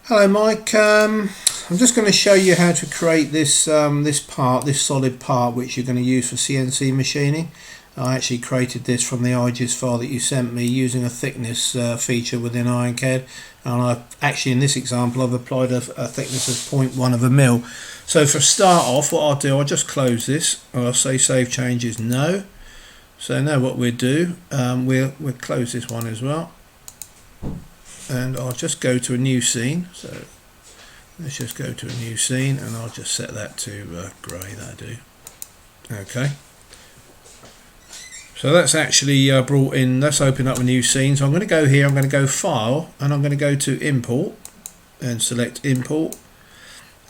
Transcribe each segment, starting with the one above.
Hello Mike, I'm just going to show you how to create this solid part which you're going to use for CNC machining. I actually created this from the IGES file that you sent me using a thickness feature within IronCAD, and I've actually, in this example, I've applied a thickness of 0.1 of a mil. So for start off, what I'll do, I'll just close this. I'll say save changes no. So now what we'll do, we'll close this one as well. And I'll just go to a new scene. So let's just go to a new scene, and I'll just set that to grey. That'll do. Okay. So that's actually brought in. Let's open up a new scene. So I'm going to go here. I'm going to go File, and I'm going to go to Import, and select Import.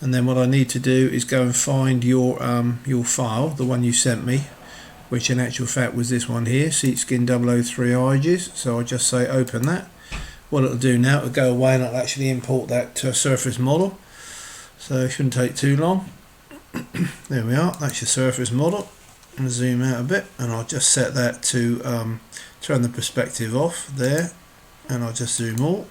And then what I need to do is go and find your file, the one you sent me, which in actual fact was this one here, Seatskin 003 IGES. So I'll just say Open that. What it'll do now, it'll go away and it'll actually import that to a surface model. So it shouldn't take too long. There we are, that's your surface model. I'm going to zoom out a bit, and I'll just set that to turn the perspective off there, and I'll just zoom all.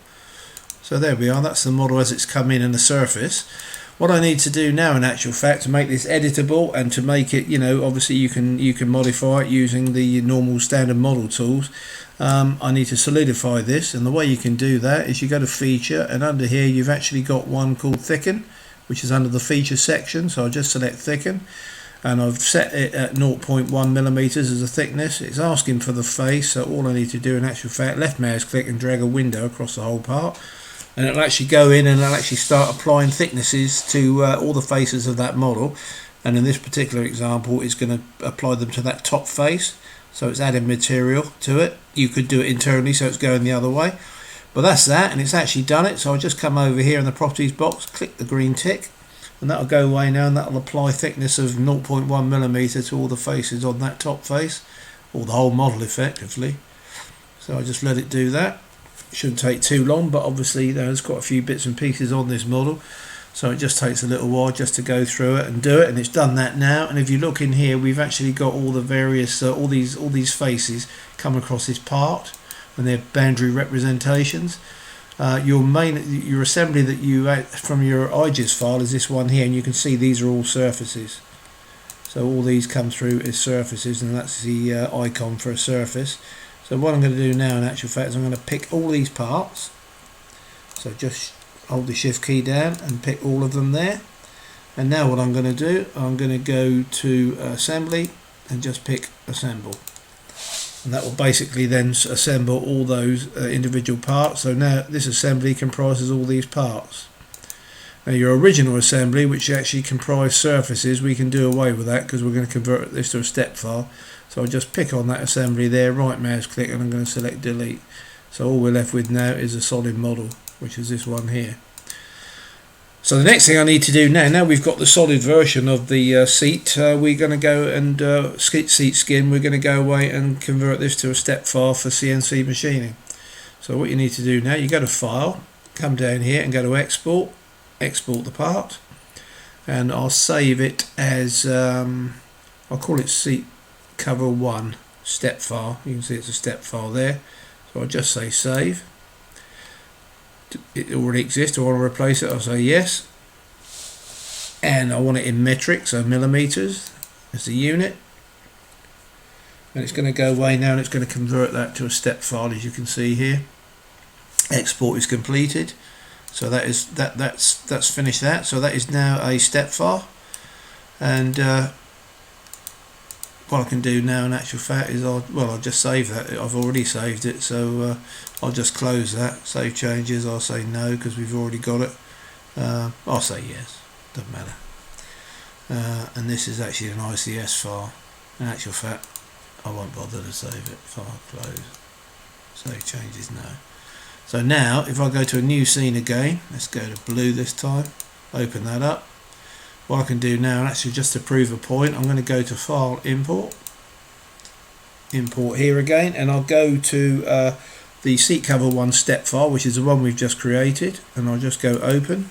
So there we are, that's the model as it's come in the surface. What I need to do now, in actual fact, to make this editable and to make it, obviously you can modify it using the normal standard model tools. I need to solidify this, and the way you can do that is you go to Feature, and under here you've actually got one called Thicken, which is under the Feature section. So I'll just select Thicken, and I've set it at 0.1 millimeters as a thickness. It's asking for the face, so all I need to do, in actual fact, left mouse click and drag a window across the whole part, and it'll actually go in and it'll actually start applying thicknesses to all the faces of that model. And in this particular example, it's going to apply them to that top face. So it's adding material to it. You could do it internally, so it's going the other way. But that's that, and it's actually done it. So I'll just come over here in the properties box, click the green tick, and that'll go away now, and that'll apply thickness of 0.1 millimeter to all the faces on that top face, or the whole model effectively. So I just let it do that. It shouldn't take too long, but obviously there's quite a few bits and pieces on this model. So it just takes a little while just to go through it and do it, and it's done that now. And if you look in here, we've actually got all the various all these faces come across this part, and they're boundary representations. Your assembly that you from your IGES file is this one here, and you can see these are all surfaces. So all these come through as surfaces, and that's the icon for a surface. So what I'm going to do now, in actual fact, is I'm going to pick all these parts. So just hold the shift key down and pick all of them there, and now what I'm going to do, I'm going to go to assembly and just pick assemble, and that will basically then assemble all those individual parts. So now this assembly comprises all these parts. Now your original assembly, which actually comprised surfaces, we can do away with that because we're going to convert this to a step file. So I'll just pick on that assembly there, right mouse click, and I'm going to select delete. So all we're left with now is a solid model, which is this one here. So the next thing I need to do now we've got the solid version of the seat, we're going to go and seat skin, we're going to go away and convert this to a step file for CNC machining. So what you need to do now, you go to File, come down here and go to Export, export the part, and I'll save it as, I'll call it Seat Cover 1 step file. You can see it's a step file there. So I'll just say Save. It already exists. I want to replace it. I'll say yes, and I want it in metric, so millimeters as the unit, and it's going to go away now, and it's going to convert that to a step file, as you can see here. Export is completed, so that's finished that. So that is now a step file, and what I can do now, in actual fact, is I'll just save that. I've already saved it, so I'll just close that. Save changes, I'll say no because we've already got it. I'll say yes, doesn't matter. And this is actually an ICS file. In actual fact, I won't bother to save it. File close. Save changes, no. So now, if I go to a new scene again, let's go to blue this time, open that up. What I can do now, actually, just to prove a point, I'm going to go to File, Import here again, and I'll go to the Seat Cover 1 step file, which is the one we've just created, and I'll just go Open,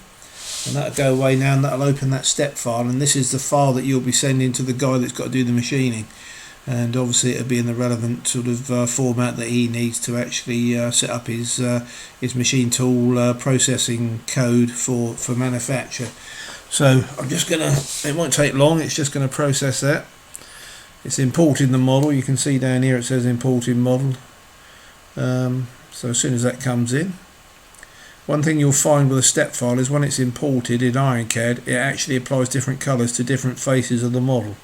and that'll go away now, and that'll open that step file, and this is the file that you'll be sending to the guy that's got to do the machining. and obviously it'll be in the relevant sort of format that he needs to actually set up his machine tool processing code for manufacture. So I'm just gonna, it won't take long, it's just going to process that. It's importing the model. You can see down here it says importing model. So as soon as that comes in, one thing you'll find with a step file is when it's imported in IronCAD, it actually applies different colours to different faces of the model.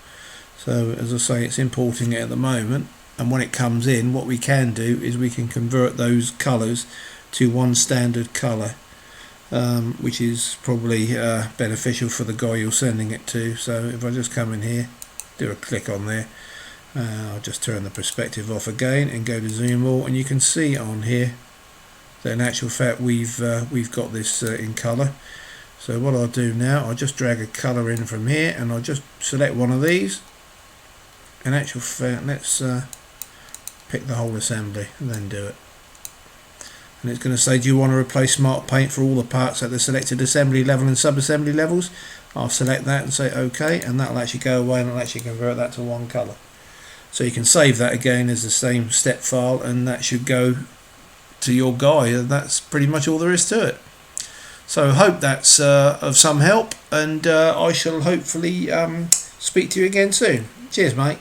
So as I say, it's importing it at the moment, and when it comes in, what we can do is we can convert those colours to one standard colour, which is probably beneficial for the guy you're sending it to. So if I just come in here, do a click on there, I'll just turn the perspective off again and go to zoom all, and you can see on here that in actual fact we've got this in colour. So what I'll do now, I'll just drag a colour in from here, and I'll just select one of these. In actual fact, let's pick the whole assembly and then do it. And it's going to say, do you want to replace Smart Paint for all the parts at the selected assembly level and sub-assembly levels? I'll select that and say OK, and that'll actually go away and it'll actually convert that to one colour. So you can save that again as the same step file, and that should go to your guy, and that's pretty much all there is to it. So I hope that's of some help, and I shall hopefully speak to you again soon. Cheers, mate.